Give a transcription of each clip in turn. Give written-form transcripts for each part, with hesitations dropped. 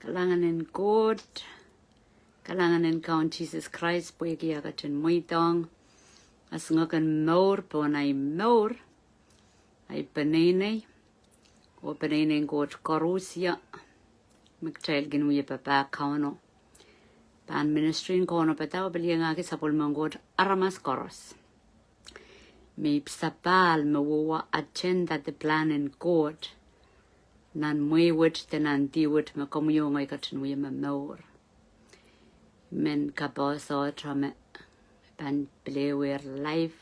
Kalanganin God, kalanganin kaun Jesus Christ, poigi agachin muitong, as ngakan maur, ponay maur, ay panene, o panene God korusya, magchail ginuya papa kauno. Pan ministry kono pataw bali nga sa pulmangod aramas koros. May sapal mawawa agenda the plan in God. Nan muiwit te nan diwit ma komuyo ngay katinuya ma maur. Men kaboso trame pan blewer life.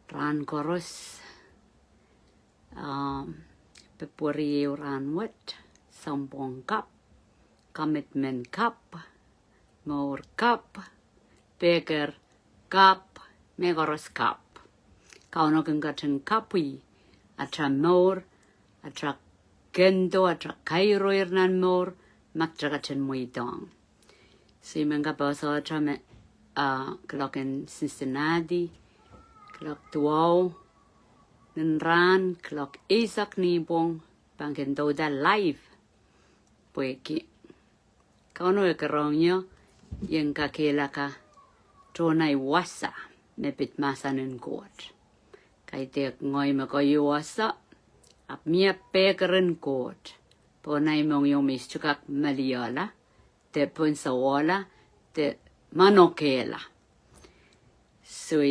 Ran koros. Pepuri ran wit. Sambong kap. Commitment cup, more cup, bigger cup, megoros cup. Kauno kengkatan kapi, atra more, atra gendo, atra kairo irnan more, makjagatan muidong. Si menga baso atra me, clock in Cincinnati, clock 12, nran, clock isak nibong, bangin doda live, pueki. Kauno e karongyo, yung kakela ka, tonay wasa, mepit masanin kot. Kay tek ngoy makoy wasa, ap miya pekarin kot. Ponay mong yung mischukak maliyala, te punsawala, te manokela. So,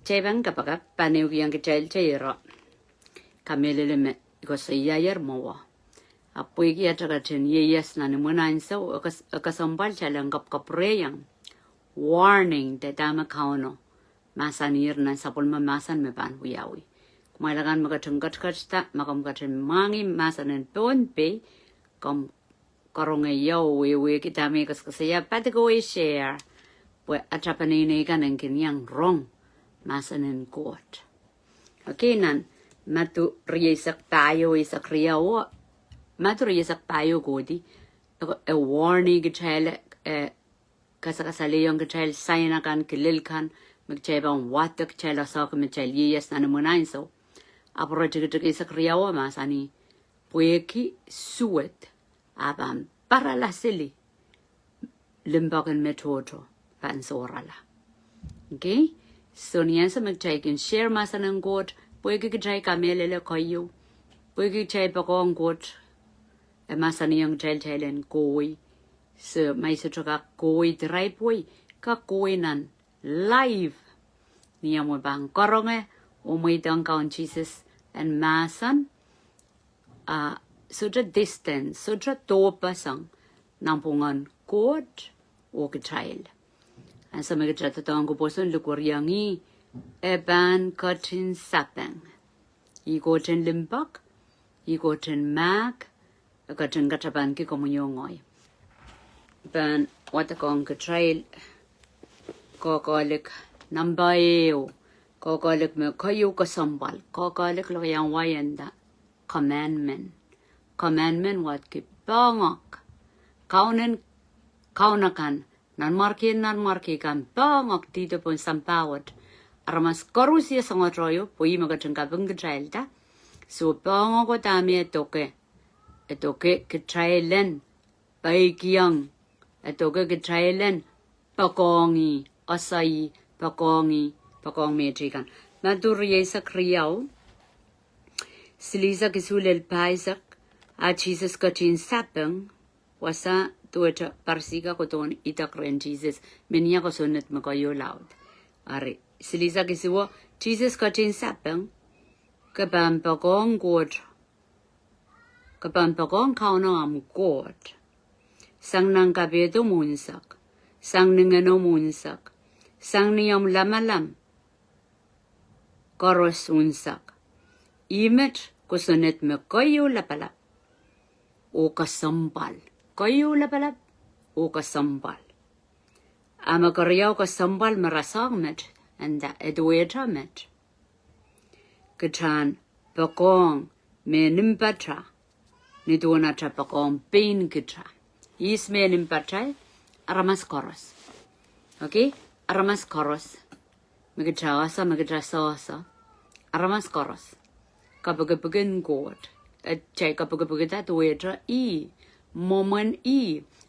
chabang kapag paniw yung kichayl chayro, kamilili me, ko sa iyayar mo Apoy kaya tagatin yeyes na namunan so kasambal siya lang kapkapreyang warning te tama kauno masanir na sa pulmamasan me pan huyawi kumailangan makatungkat ta makamkatin mangi masanin ponpe kom karongayaw we kita me kaskasaya pati ko share we atrapanini ka ng kinyang wrong masanin kot okay nan matu riyesak tayo isak riyaw Maturi yasak tayo godi, a warning gachel, kasakasali yung gachel, sayna kan, kilil kan, magchabang watak chela sok, magchel yeyas na namunain so. Apuro chikitik isak riyawa masani, pueki suet, abam paralasili, limbagan metodo, pansorala. Okay? So niyan sa magchaikin share masanang god, pueki gachay kamelele kayo, pueki gachay pakong god, masani yung chailen koi so may sa tsaka koi try poi ka koi nan live niya mo bang koronge umuitang kaun Jesus and masan so the distance so the topasang nampungan kot o child and sa mga tatang ko poson lukuryangi eban katin sapang Momourki Limpoak Mag Kacang kacapan ki komunyoy. Ban watakong katrail kokolik nambayo kokolik me kayo kasambal kokolik lo yang wayanda commandment what ki bangok kaunakan nan marki kan bangok dito pun sampawat aramas korusya sangotroyo pui magacang kapang katrail ta so bangok ko dami toke ito kitrailen baikiyang ito kitrailen pakongi asay pakong metrikan maturiye sa kriyaw silisa kisulel paisak Jesus kachin sapeng wasa tuwa parsika ko ton itakren Jesus menya ko sunat makayo loud are silisa kisuwa Jesus kachin sapeng kabam pakong god Kapampakong kauno am God. Sang nang kabedo munsak. Sang ningano munsak. Sang niyam lamalam. Koros unsak. Imet kusunet me kayo lapalap. O kasambal. Kayo lapalap. O kasambal. Ama karyaw kasambal marasang met. Anda edweta met. Kachan pakong menimpatra. Ni doon na pakong pain kita. Ismenin patay, aramas koros. Okay? Aramas koros. Magitrawasa, aramas koros. Kapag God. chạy cặp ta tuổi cho moment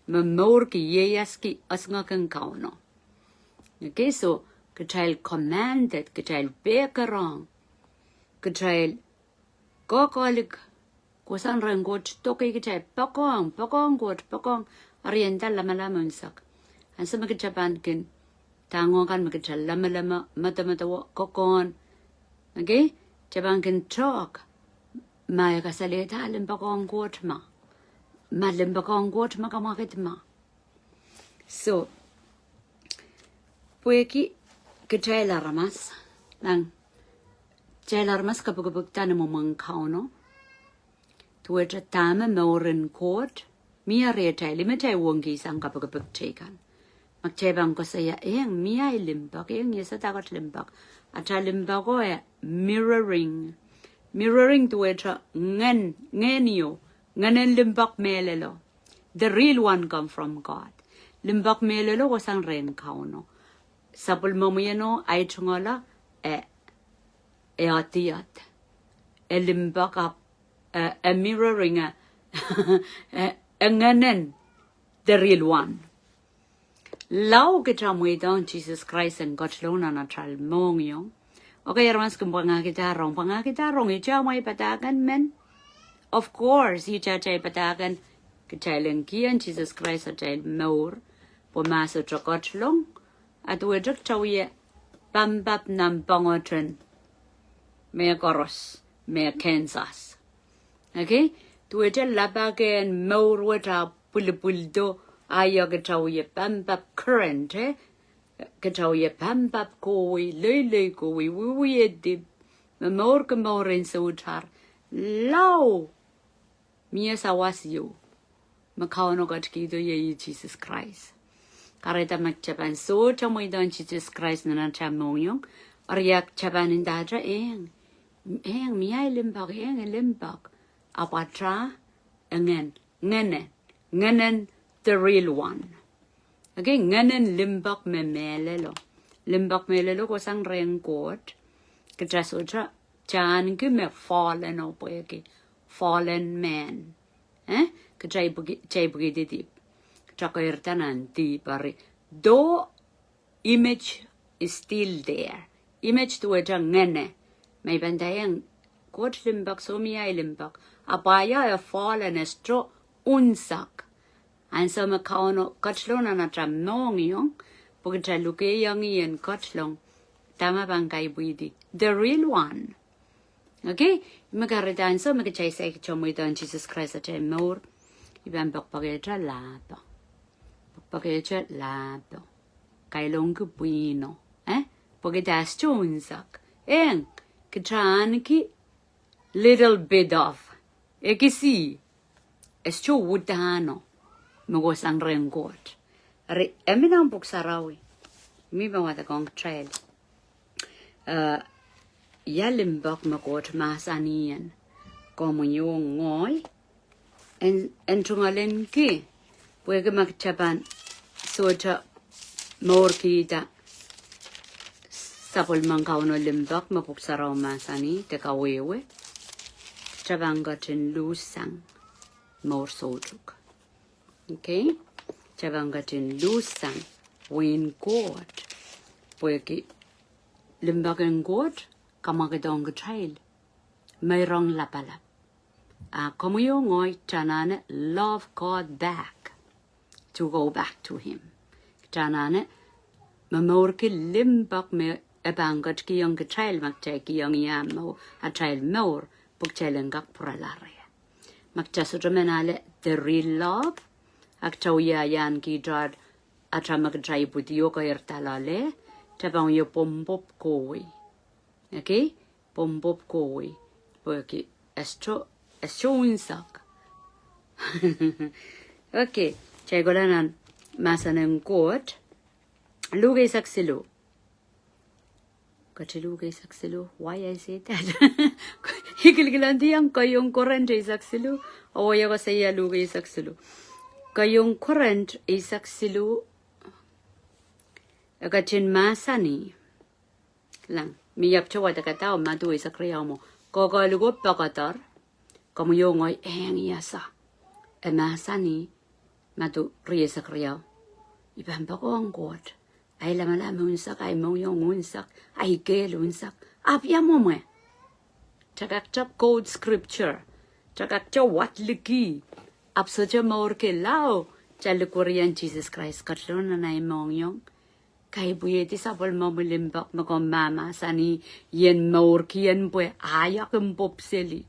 Momourki yeyaski asngakan kauno. Okay, so cái commanded, cái bekerang, cái kokolik, kusan rengot toki cái pakong oriental lama unsak. And some cái Japan kin tango kan cái lama mata kokon. Okay, Japan kin talk. Maya kasalita limpakong got ma limpakong got ma kamakit ma. So, pueki cái ramas, nang ramas kapag tayo mo mangkaw no. Tuwe tama morin court, miya retay limitay wongi sang kapag taken. Magchabang ko saya miya limpak yesa takot limpak. At limpak ko mirroring tuwe ngenyo nganen limpak melelo. The real one come from God. Limpak melelo ko sang ren kaw no. Sapul momuyano ay chungola atiyat. Limpak up mirroring nganen the real one. Lau kita muidong Jesus Christ and God lona na tral mongyo. Okay, hermanos, kung pangakitarong ito may patagan men. Of course, ito chay patagan kitailang kiyan Jesus Christ at chay maur pumasok sa kotlong at wedok chawiye pambap ng pangotan may koros may Kansas. Okay, tuwede labagan maur wata pulipuldo ayaw chawiye pambap current Katawiye pambap koi, lele koi, wiwiedib, mamorka morin sautar, lau, mia sawasyo, makauno got kido ye Jesus Christ. Kareta magchapan so chamoidon Jesus Christ na chamonyong, ariak chapan indadra mia limpak, apatra, ngenen, the real one. Okay, nganen limbak melelo. Limbak melelo ko sang renkot. Katrasotra chan ki me fallen opoyaki. Fallen man. Katray bugi dip. Katrakoirtanan di pare. Though image is still there. Image to a ngene. May bandayang kot limbak so miya limbak. Apaya a fallen estro unsak. And so makauno kotlong na tram nong yung pagka luke yung iyan kotlong tama bang kay buidi the real one. Okay, magaritan so magchay sa chomo ito Jesus Christ at more ibang pagpageta lato kay long kupuino pagkatas chunsak kitran ki little bit of ekisi esto wudano magosang rengot. Eminang buksarawi. Mi ba wata kong trail. Yalimbak magot masanian. Como yung ngoy. En tungalen ki. Pwede magchapan. Soja Momourki ta. Sapol man kauno limbak mapuksaraw masani. Teka wewe. Chabangatin lusang. Mor sojuk. Okay, chabangatin lusang win court. Pweki limbagan court kamakidong child. Mayroong lapalap. Como yung ngoy chanane love God back. To go back to him. Chanane Momourki Limpoak me ebangat ki yung child magchay ki yung yamo a child more pagchailan kak puralare. Magchasudramenale the real love. Akchawiya yan ki drad atra magdray budiyo ko irtalale tabang yo pompop koi. Okay, pompop koi. Porque esto unsak. Okay, chegolanan masanem court. Lugay saksilo. Lugay saksilo. Why I say that? Higilgilanti ang kayong current ay saksilo. O waya ko saya lugay saksilo. Kayong current ay saksilo. Agachin masani. Lang. Miyap chawa takatao madu ay sakriyaw mo. Kogalugo pakatar. Kamu yo ngoi yasa. Emasani matu riesak riau. Iban bagong god. Ay lamala unsak ay moyong unsak ay gel unsak. Apya mo mo. Chakak chap code scripture. Chakak chap wat liki. Apso Momourki lao. Chalukurian Jesus Christ katlon na mongyong. Kay buyeti sapol Momourki Limpoak mama sani yen Momourki Limpoak aya kumpopseli.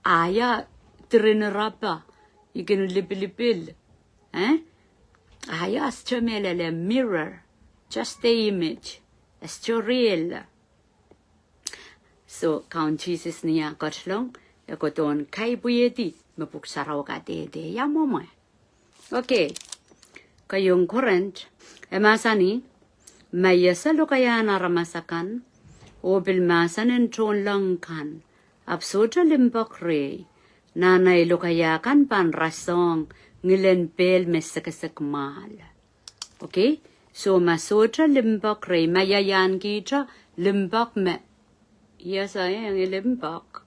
Aya trinrapa. Ikin lipilipil. Aya astromelele mirror. Just the image. Astro real. So count Jesus niya katlong. Yakoton kay buyeti. Mapuksaraw ka dede. Yamomoy. Okay. Kayong current. Emasani. Mayasa lo kaya naramasakan. O bilmasan entron lang kan. Absoja Limpoak re. Nanay lo kaya kan pan rasong. Ngilen pel mesakasak mal. Okay. So masoja Limpoak re. Mayayan kita Limpoak me. Yes, I am Limpoak.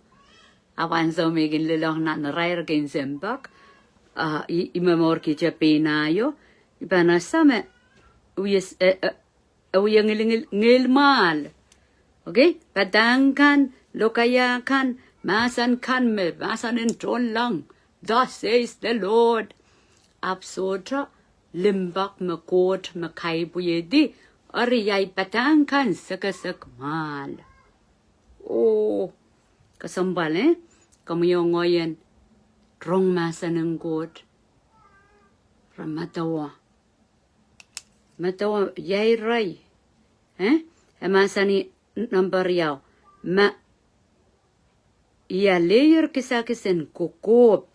Awan so megin lilong na naray rin Limpoak. Momourki Japinayo. Ipanasame. Uyang ngilmal. Okay? Padangkan, lokayakan, masan kanme, masan entron lang. Thus says the Lord. Absotra, Limpoak makot makaibuyedi, ariyay patangkan sakasakmal. Oh, kasambal Kamuyong ngoyen, rong masan ng god. Ramatawa. Matawa, yay ray. Masani number yaw. Iya layer kisakisen kukob.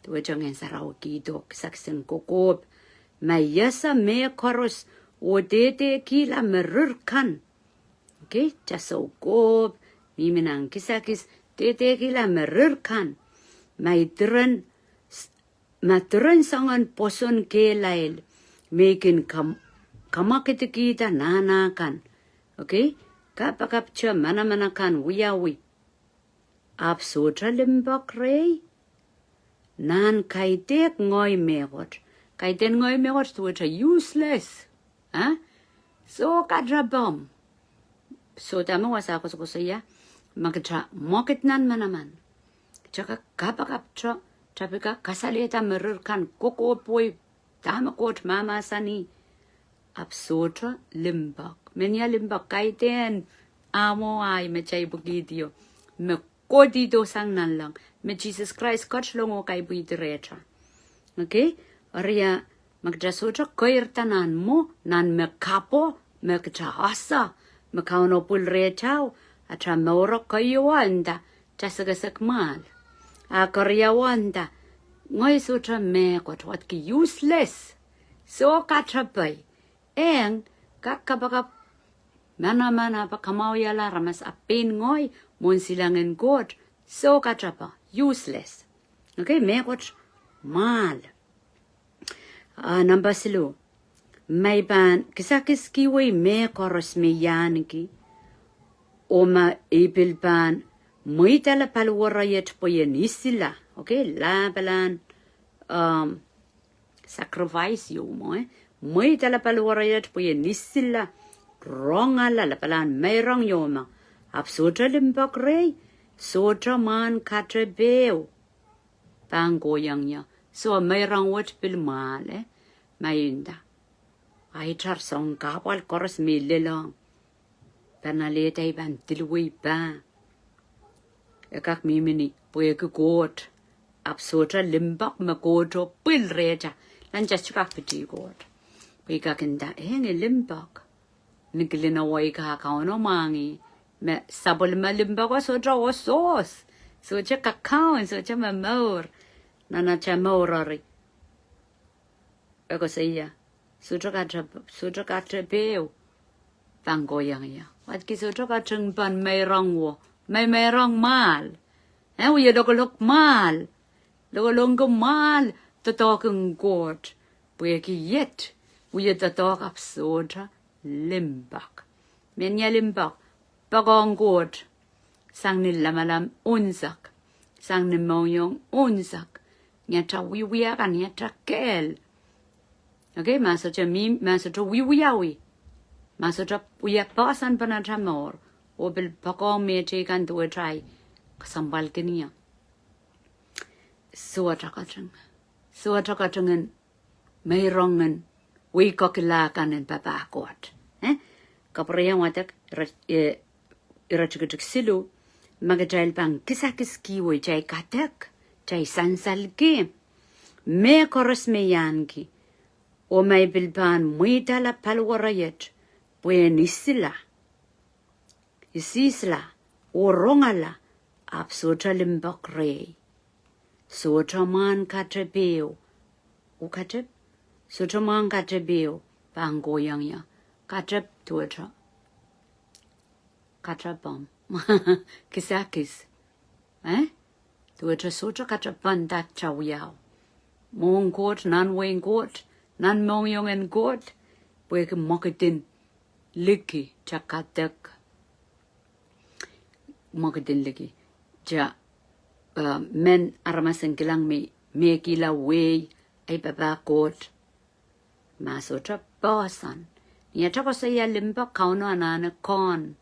Tuwa jangan saraw kido kisakisen kukob. Mayasa me koros o dede kila merurkan. Okay, jaso kob. Miminang kisakis dede kila merurkan. Matren sangan poson kelail. Mekin kamakitiki nanakan. Okay? Kapakapcha manamanakan wiyawi. Absotra Limpoak rey. Nan kaitek ngoy megot. Kaiten ngoy megot which are useless. So kadrabam. So tama wasa ko sa ya. Magtra mokit nan manaman. Tsaka kapakapcha. Tsaka kasalita merurkan kukopoy. Tama kot mama sani. Absotra Limpoak. Menya Limpoak kaiten. Amo ay machay bugidio. Me kodido sang nan lang. Me Jesus Christ kachlongo kay buidirecha. Okay? Arya magdrasotra koirtanan mo. Nan me kapo. Me kachahasa. Me kauno pulrechao. Atra maura kayuanda. Chasagasak Koryawanda. Ngoy sutra me kot wat ki useless. So katrapay. Eng kakabakap mana pa kamao yala ramas apin ngoy mon silangen god. So katrapa useless. Okay, me kot mal. Number silo. May ban kisakis kiwi me koros me yaniki. Oma ipil ban muitala palwarayet po isila. Okay, labalan sacrifice yo mo muitala palwarayet po isila. Rongala labalan mayrong yo ma. Absotra Limpoak rey. Sotra man katrebeo. Pangoyang niya. So mayrong wat pilmal mayunda. Ay char song kapal koros mililang. Panalita iban tilwi ba. Ekak mimini puye ku god. Absotra Limpoak magoto pilreja. Lanjas chukak piti god. Puye kakinda hengi Limpoak. Niglina way ka kauno mangi. Me sabol ma Limpoak wa sotra wa sos. Socha kakaon socha mamor. Nana cha morari. Eko siya. Sotra katrepeo. Pangoyang ya. Wat ki sotra katrengpan mayrang wo. Mayrang mal. Uya logolok mal. Logolong mal. Tatokang god. Puye ki yet. Uya tatok absotra Limpoak. Menya Limpoak. Pagong god. Sang nila malam unsak. sang ni moyong unsak nyata wiwiya kan nyata kel okay masocha wiwiyawi masocha wiya pasan panatra mor obil pako meche kan tu try sambal kenia suata kacang may rongan we kokilakan and papa court kapriya watak irachikutuk silu magajail bang kisakiski we jay katak jay sansal ke me koros me yanki o may bilban muita la palwarayet buen isila o rongala absota Limpoak rey sota man katebeo o kateb sota man katebeo bango yang ya kateb tuatra katrabam kisakis tuatra sota katraban dat chawiao mong court nan wing court nan mong yong en court bwe ke moketin liki chakatek moketin liki ja men aramasen kilang me kila way ay baba court masotra bosan niya chako saya Limpoak kauno anana kon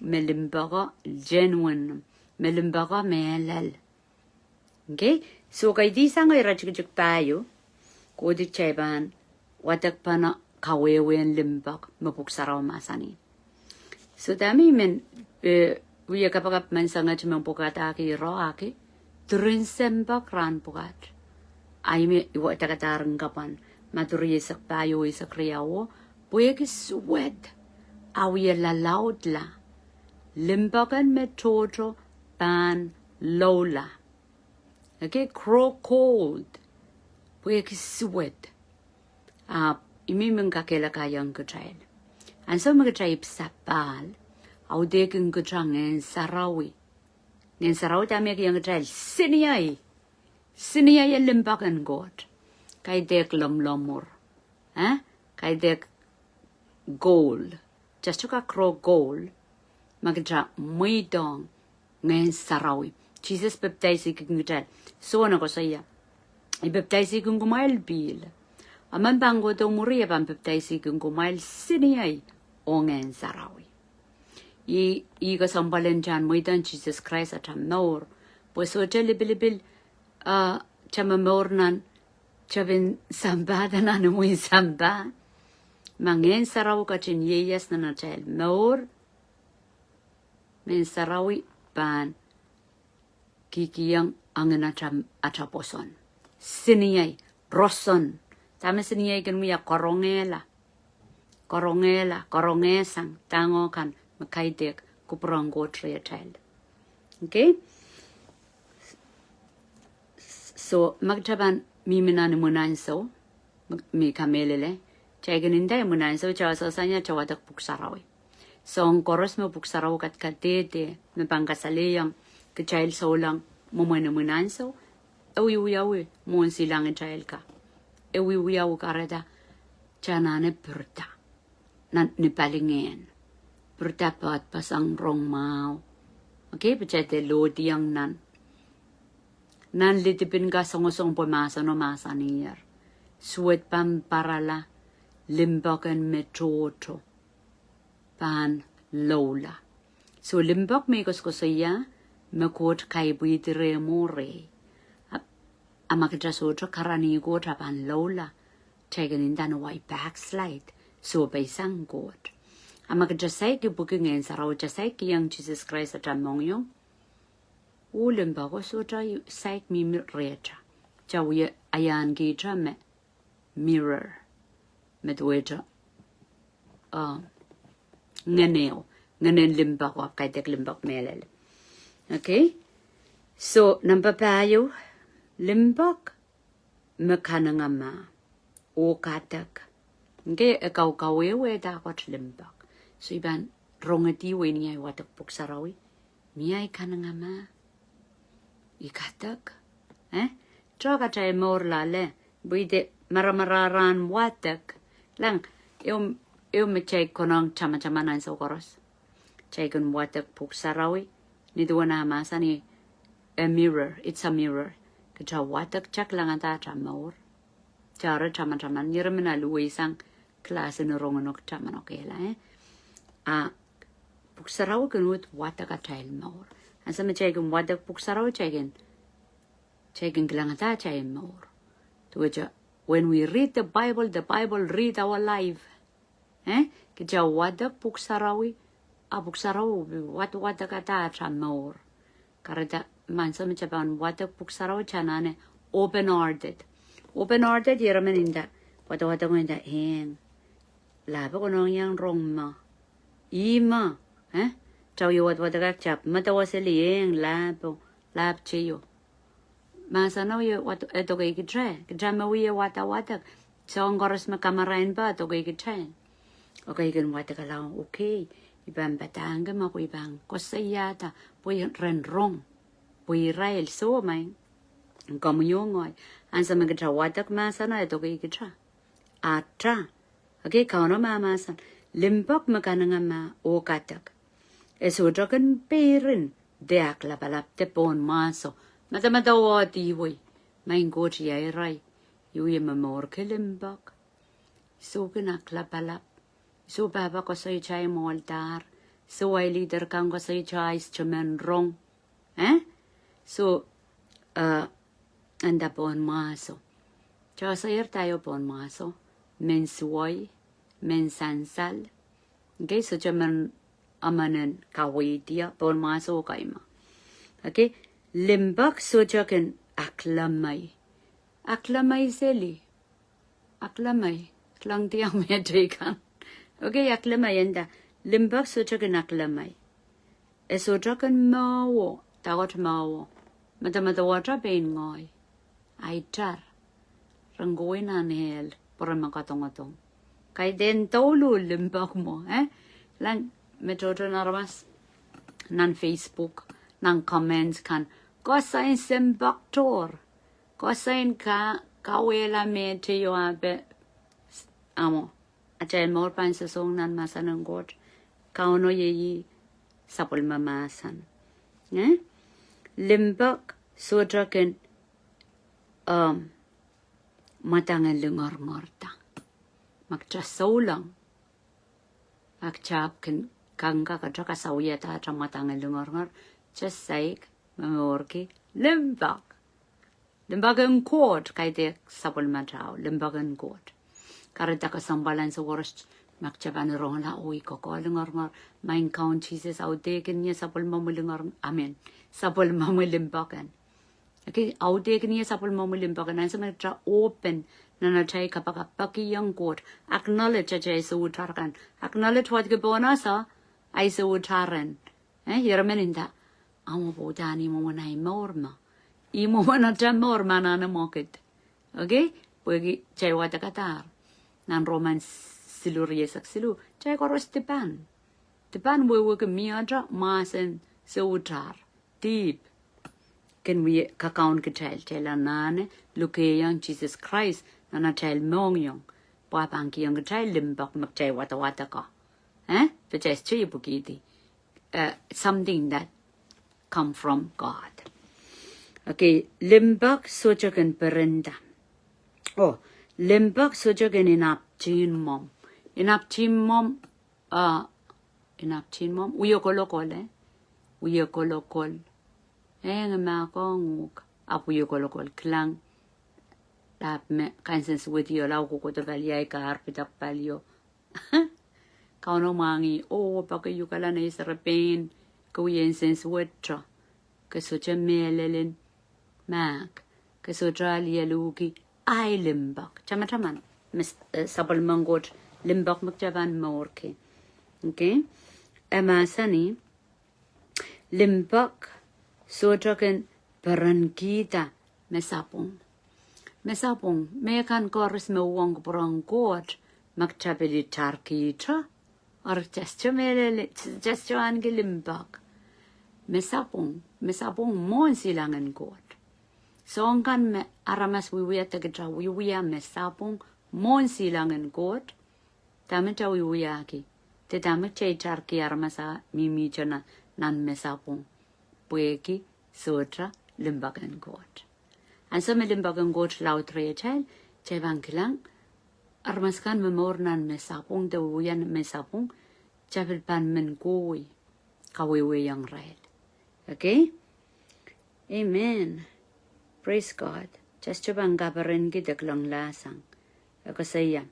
me Limpoak genuine me Limpoak melal okay so kay di sa ngay rachik tayo kodi cheban watak pana kawewen Limpoak mapuksaraw masani so dami men Uya kapag mansanga chimang pukat aki ro aki trinsemba kran pukat ay me iwa takatarang kapan maturi isak payo isak riyawo puya ki sweat awiya lalaud la Limpoakan me toto pan lola okay crow cold puya ki sweat imi mengkakela kayang kachayl anso magachayip sapal au dekin gudang en sarawi dami yang gudang siniyay Limpoak en god kay dek lomor kay dek gold just ka crow gold magja muy dong ngen sarawi Jesus baptize king gudang so na ko saya ibaptize king kumail bil aman bango do muri ban baptize king kumail siniyay o ngen sarawi iga sambalan jan moidan Jesus Christ atam nor pues oja libil chama mornan chavin sambada na muy samba mangen saraw kachin yeyas na nachel nor men sarawi pan kikiyang angen achaposon siniyay roson tama siniyay kan muya korongesang tango kan makaidek kuprango triatel okay so magtaban miminan munan so mi kamelele chaiganinda munan so chawa sanya chawadak puksarawi so ang koros mo puksaraw kat katete me pangkasaleyang kechail so lang munan so awi mon silang chail ka awi karada chanane perta nan ni palingen berdapat pasang rong mau. Okay, pecete lo diang nan litipin ka songosong pumasa no masa niyer. Suet pam parala Limpoakan metoto pan lola. So Limpoak mekos ko saya makot kay buitire more. Amakita soto karani ko pan lola. Taken in dan way backslide. So by sang god. Amak jasay ki booking en saraw jasay ki yang Jesus Christ at among you. Ulim ba ko so jay say mi recha. Jawi ayan ki me mirror. Medweja. Nganeo. Nganen Limpoak wap kay tek Limpoak melel. Okay? So number payo Limpoak mekanangama o katak. Okay, ikaw kawewe dakot Limpoak. So iban rongati we niya watak puksarawi. Miyay kanangama. Ikatak. Choka chay mor lale. Buide maramararan watak. Lang, eu me chay konong chama-chamanan sa koros. Chay kun watak puksarawi. Niduwa na masa ni a mirror. It's a mirror. Keja watak chak langata chamaur. Cara chama-chaman yirmina luisang class in ronganok chamanokela. Puksaraw ganut watak a child maur. And some checking watak puksaraw checking glangata child maur. To which when we read the Bible read our life. Keja watak puksarawi. Puksaraw watak ata chamaur. Karada man some chaban watak puksaraw chanane open-hearted. Open-hearted yeraman inda. Wata mo inda heng. Laba ko nong yang rong ma. Ima. Chow yu wata kak chap. Mata wasili heng lab chiyo. Masa na yu wata eto kay kitray. Kajama wiya wata. So ang koras makamarain pa to kay kitray. Okay kan wata ka lang. Okay. Ibang batanga mo ko ibang kosayata. Puy ren rong. Puy rail so may. Kamu yungoy. Ansa magkita watak masana ito kay kita. Atra. Okay, kauno mamasan. Limpoak makananga ma o katak. Esutra kan perin. Deak lapalap tepon maso. Mata wati woy. Main gochi ay ray. Yuya Momourki Limpoak. So kinak lapalap. So baba ko sa ichay moltar. So ay leader kang ko sa ichay chaman rong. So, anda pon maso. Tsaka sayar tayo pon maso. Mensuoy, mensansal. Okay, so chaman amanan kawaitia pon maso kaima. Okay, Limpoak so chakan aklamay. Aklamay seli. Aklamay. Klang tiyang medrikan. Okay, aklamay anda. Limpoak so chakan aklamay. So chakan mawo. Tagot mawo. Mata watra pain ngoy. Ay char. Ranggoy na nihel. Para makatong-atong. Kay den tolo Limpoak mo. Lang, metodo na ramas. Nan Facebook. Nan comments kan. Kosain sembaktor. Kosain ka. Kawela me tiyo abe. Amo. Achay mor pan sa song nan masanang god. Kauno yeyi. Sapul mamasan. Limpoak so draken matangan lungor-ngorta. Magcha saulang. Magchap kangka kadraka sawyata at matangan lungor-ngor. Just like Momourki Limpoak. Limpoak ang court kay de sapul matao. Limpoak ang court. Karita ka sambalan sa oras magchaban rong la uy ko lungor-ngor. Main count Jesus out de kanya sapul mamulungor. Amen. Sapul mamulimpokan. Okay, aude kaniya sapul mamulimpokan. Nasa mga open na natay kapakapaki yung court. Acknowledge ay sa utarkan. Acknowledge what gabona sa ay sa utaran. Hiraman inda. Amo po dani mo na imorma. Imo mo na dyan morma na namokit. Okay? Pwede chay wata katar. Nan roman silu riyesak silu. Chay koros tipan. Tipan wewe ke miyadra masen sa utar. Deep. Can we kakaunt ke tela nane luke yang Jesus Christ nana tel mong yung papang ki yung tel Limpoak magchay wata ka. Paches chay bukiti. Something that come from God. Okay, Limpoak sojakan perenda. Limpoak sojakan inapchin mom. Inapchin mom uyokolokol uyokolokol. Nga mako nguk apuyo kolokol klang tap me kansens with yo lau ko to valia ka arpitak palyo kauno mangi pakayo kala na isarapin ko yensens wettra kasocha melelen mak kasocha lialugi ay Limpoak chama sabal mangot Limpoak magjaban Momourki. Okay, emasani Limpoak so draken perangkita mesapong. Mekan kores me uang perangkot magchabili tarkita or just ange Limpoak. Mesapong mon silangan kot. So kan me aramas wiwiya tagatra wiwiya mesapong mon silangan kot. Tamita wiwiya ki. Te tamit chay tarki aramasa mimi chana nan mesapong. Pueki Sotra limbagan got. And some limbagan got loud rachel, Chevan Kilang, Armaskan memornan mesapung, the Wuyan mesapung, Chapel pan men goi, Kawi young rail. Okay? Amen. Praise God. Just Chaban Gabarengi the Klong Lasang. Akasaya.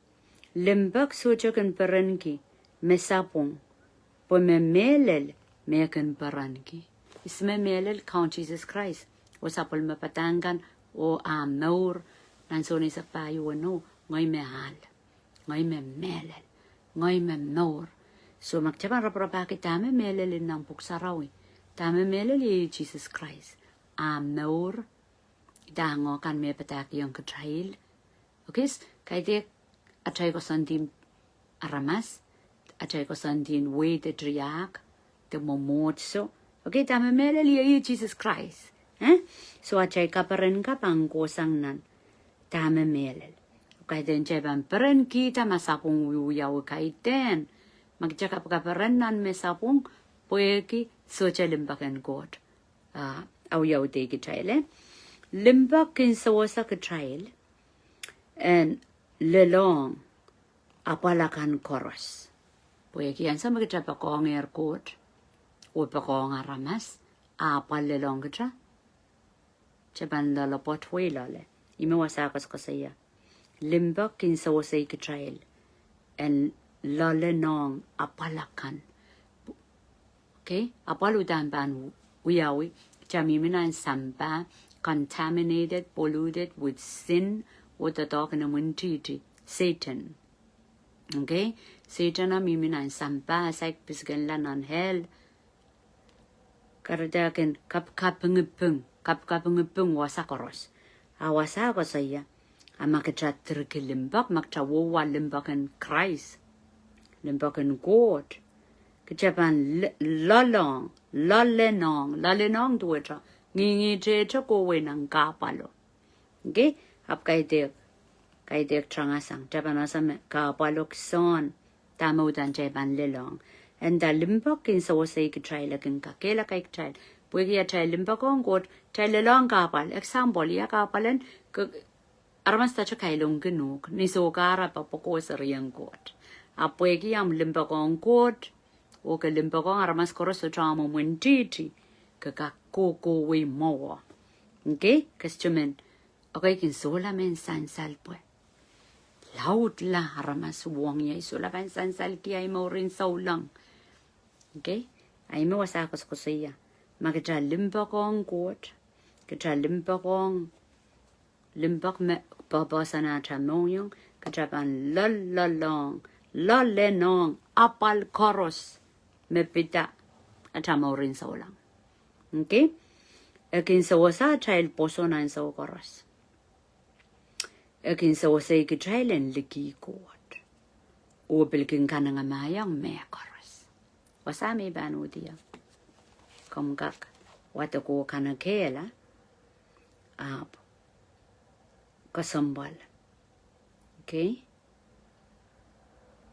Limbak sujokan paranki, mesapung, Pome melel, mekan paranki. Isme melel count Jesus Christ. Wasapol mapatangan o amnaur, nansoni sa payo no, ngoy mehal, ngoy me melel, ngoy me naur. So magchaban raprapaki tame melel ng puksarawi. Tame melel Jesus Christ. Amnaur, dango kan me pataki yung katrail. Okay, kay dek atay ko sandim aramas, atay ko sandim way de driak, de momotso. Okay, tama meleli Jesus Christ. So atay ka parin ka pang kosang nan. Tama melel. Okay, den jaban parin kita masapong uyaw kay den. Magjakap ka parin nan mesapong poeki so chalimbakan God. Uyaw de kitrail. Limbakin sa wasa kitrail. And lelong apalakan koros. Poeki yan sa magkapakong aircoat o pakong aramas apal lelong kitra. Chaban lalapot way lale. Imawasakas ko saya. Limbak kinsa wasay kitrail. And lalenong apalakan. Okay? Apaludan ban uyawi. Chamiminan samba contaminated, polluted with sin. What the dog in a wintiti, Satan. Okay? Satan a miminan sampa, sak pisgan lanan hell. Karadakin kapung wasakoros. Awasako saya. Amakachat trickilimbak, makchawowa limbakan Christ. Limbakan God. Kachapan lalenong duetra. Ngingi jecha go ng kapalo. Okay? Ap kay dek trangasang jabanasam kapalok son tamudan jaban lelong and the limbok in so say kitrail kin kakela kay trail pwede ya trail limbok on god trail lelong kapal example ya kapalan armas ta kay long genug ni so kara papoko sa riyang god ap pwede am limbok on god o ke limbok on armas koros so tramo mwentiti kakako we mo okay customen. Okay, kin solamen sansal pues. Laut la haramas wong ya solamen sansal ki ay mo rin saulang. Okay? Ay mo wasakos ko siya. Magkita limbak ang kot. Kita limbak me babasa na tamong yung katrapan lalalong lalenong apal koros me pita at mo rin saulang. Okay? Akin sa wasa child poso na sa koros. Akin sa wasay kitrailen liki kuwat. Upilkin ka na nga mayang may koros. Wasami ba no diya? Kamkak, wata ko ka na kela. Kasambal. Okay?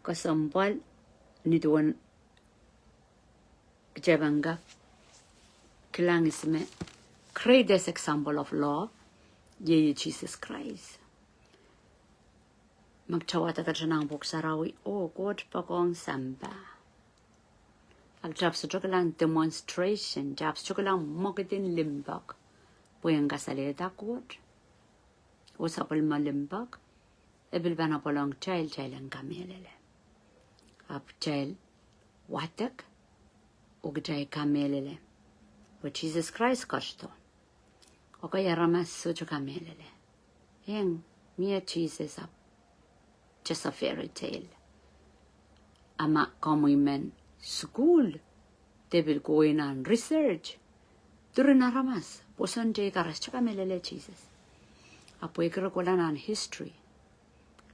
Kasambal, nituan, jabanga, kilangisme, greatest example of love, ye Jesus Christ. Magchawata ka siya ng buksarawi, God pakong samba. Agjab sa lang demonstration, jab sa lang mokitin limbak. Puyang kasalita God. Usapal malimbak. Ebil ba na palang child ang kamelele. Ap child, watak, ugday kamelele. O Jesus Christ kasto. O kaya ramas so kamelele. Yang, miya Jesus ap. Just a fairy tale. Ama komuimen school. They will go in and research. During aramas, posan jay karas chaka melele Jesus. Apoy karakulan on history.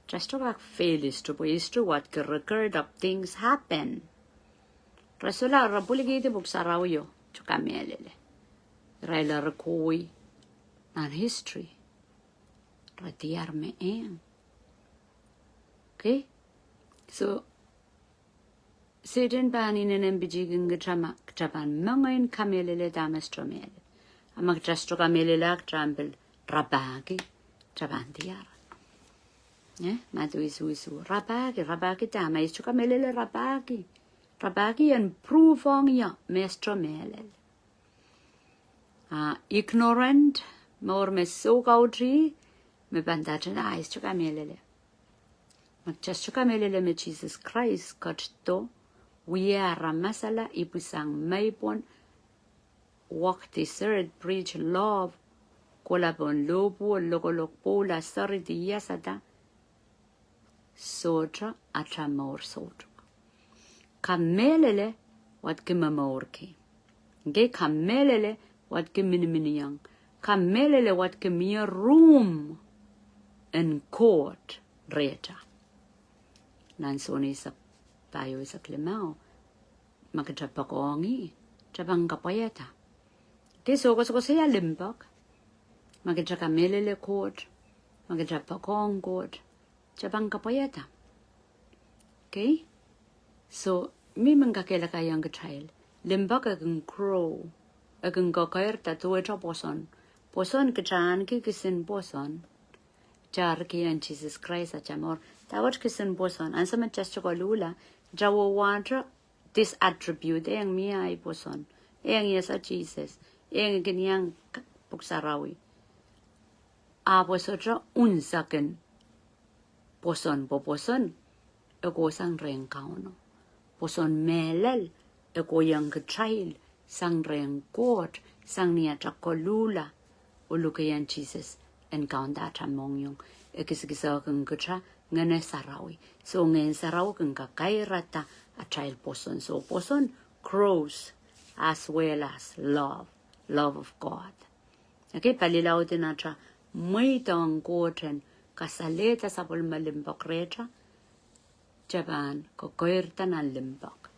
Just to back fail history, po history what record of things happen. Rasula rapuligite buksaraw yo chaka melele. Raila rakoi on history. Ratiar me en. Okay? So, Satan banin and embijiging gatraman mangain kamelele damas tromel. Magjasto kamelelak trampel rabagi trabantiar. Matu isu rabagi tama isu kamelele rabagi and prove on ya mestro melel. Ignorant more me so gaudri me bandajana isu kamelele. Magjasto kamelele me Jesus Christ kachto we are masala ipusang maipon walk the third preach love kolabon lobo logolokpo la sorry di yasada sotra atramor sotra kamelele wat gemamorki ge kamelele wat geminiminiang kamelele wat gemia room in court reta nan soni sa tayo sa klemao magjapakongi jabang kapayata keso ko saya Limpoak magjakamele court magjapakong court jabang kapayata. Okay, so mi mangakela kayang child Limpoak agang crow agang kakair tatuwe cha poson kachan ki kisin poson jar ki an Jesus Christ achamor tawat kisin poson an sama chacho lula jawo wanta this attribute yang mi ay poson yang yesa Jesus yang ganyang puksarawi aposotra unsaken poson ego sang reng kauno poson melel ego yang child sang reng court sang nia chakolula ulukayan Jesus and kaunda chamong yung ekisisa kung kucha ngane sarawi so ngen saraw kung kakairata a child poson so poson grows as well as love of God. Okay, palilaw din atra may tong koten kasaleta sa pulma Limpoak reta Japan ko koirta na Limpoak.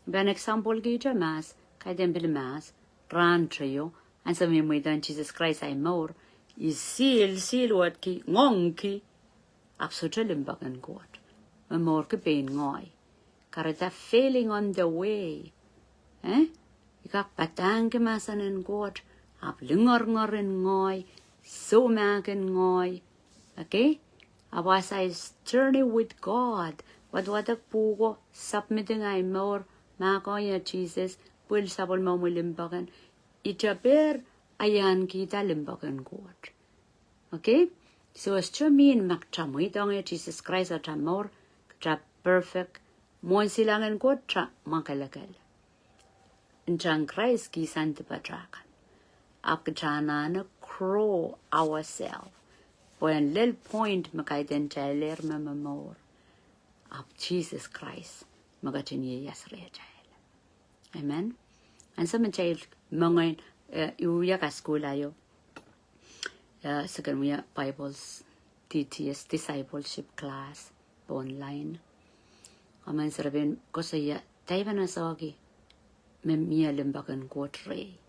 Ban example kita mas kay tempel mas ran trio and sa may dan Jesus Christ ay more is seal wat ki ngong ki absolute Limpoak and God. Momourki pain ngoy. Karita failing on the way. Ikak patang kemasan en God, ap lungor en ngoy, so magen ngoy. Okay? Awasay journey with God. What a pugo submitting I more makoya Jesus will sabol mo Limpoakan. Itaber ayan kita Limpoakan God. Okay? So as to mean makchamoy dong Jesus Christ at more tra perfect mo silangan God tra makalakal. Njang Christ ki santi patrakan. Apkachana na crow ourselves. When little point makaiden jailer mamamor. Up Jesus Christ magatinye yasre jail. Amen. And some jail mangain uya ka school ayo. Second we Bibles TTS discipleship class online. Aman sarabin ko saya taibana sogi. Memia Limpoakan kotre.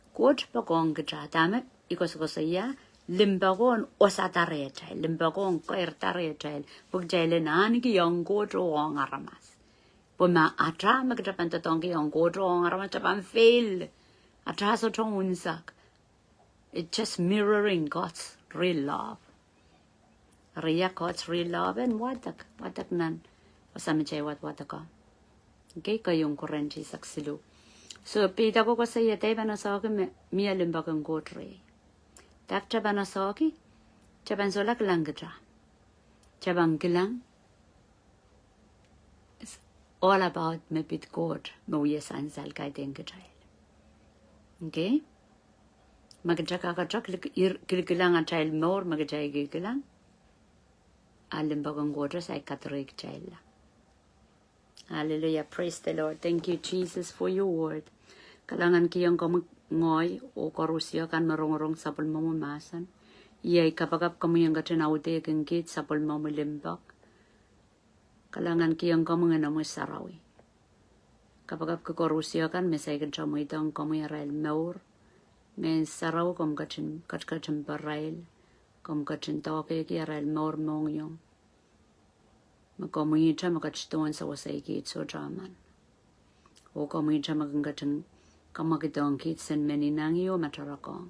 Kot pagong gja damet ikos ko saya Limpoakan osatare jail Limpoakan koirtare jail pag jail nan ki yang kodro ang aramas. Puma atra magjapan tatong ki yang kodro ang aramas japan fail. Atra so chong unsak. It's just mirroring God's real love. Riya God's real love and watak nan. Pasamichay wataka. Okay, kayong kurenti saksilu. So, pita ko sa iya tayo banasoki miya Limpoakan kotre. Tak cha banasoki, chaban solak lang gja. Chabang kilang. It's all about me bit God, mawya sansal kay den gjail. Okay? Magjaka ka chak kilkilang a child more magjay kilkilang. Limpoakan kotre sa ikatrik child. Hallelujah. Praise the Lord. Thank you, Jesus, for your word. Kalangan kiyang ngoy o korusya kan marong-rong sa pulmamamasan. Iyay kapagap kamo yung gatinawde kengkit sa pulmamalimbak. Kalangan kiyang kamo nga namoy sarawi. Kapagap kakorusya kan mesay kan siya mo itang kamo yung rail maur. Ngayon saraw kom kachin barail. Kom kachin toke kaya rail maur mong yung. Magkamuyin siya magkachituan sa wasay gate so draman. O kamuyin siya magkachin kamakitong kitsen meninangio matarakong.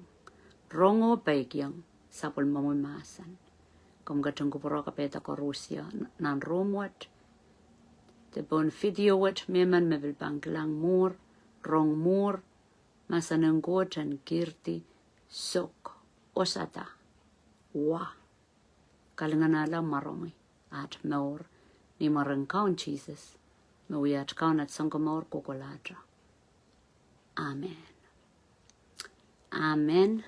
Rongo baikyang sapul mamumasan. Kom gatong kupuro kapeta ko Rusia nan romwat. Te bon videowat meman mevel banglang mur, rong mur, masananggotan kirti, sok, osata, wa. Kalinganala maromi at maur ni marangkaun Jesus. Mawiyat kaun at sangkamaur kukulatra. Amen. Amen.